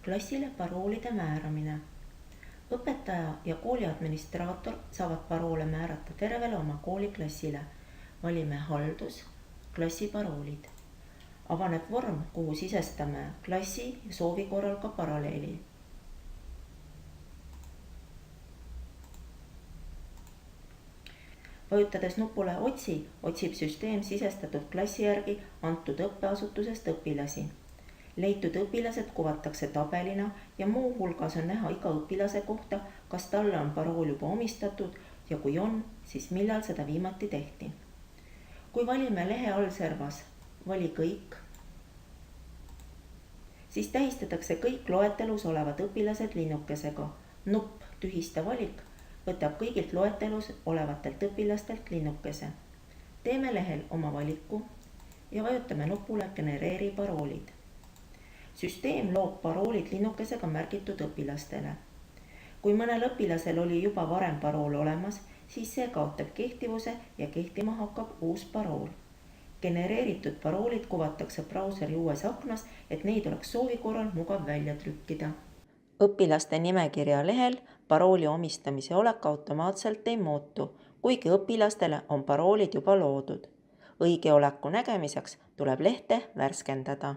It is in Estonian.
Klassile paroolide määramine. Õpetaja ja kooli administraator saavad paroole määrata tervele oma kooliklassile. Valime haldus, klassi paroolid. Avaneb vorm, kuhu sisestame klassi ja soovi korral ka paralleeli. Vajutades nupule Otsi, otsib süsteem sisestatud klassi järgi antud õppeasutusest õpilasi. Leitud õpilased kuvatakse tabelina ja muu hulgas on näha iga õpilase kohta, kas talle on parool juba omistatud ja kui on, siis millal seda viimati tehti. Kui valime lehe allservas vali kõik, siis tähistatakse kõik loetelus olevad õpilased linnukesega. Nupp tühista valik võtab kõigilt loetelus olevatelt õpilastelt linnukese. Teeme lehel oma valiku ja vajutame nupule genereeri paroolid. Süsteem loob paroolid linnukesega märgitud õpilastele. Kui mõnel õpilasel oli juba varem parool olemas, siis see kaotab kehtivuse ja kehtima hakkab uus parool. Genereeritud paroolid kuvatakse brauseri uues aknas, et neid oleks soovi korral mugav välja trükkida. Õpilaste nimekirja lehel parooli omistamise olek automaatselt ei muutu, kuigi õpilastele on paroolid juba loodud. Õige oleku nägemiseks tuleb lehte värskendada.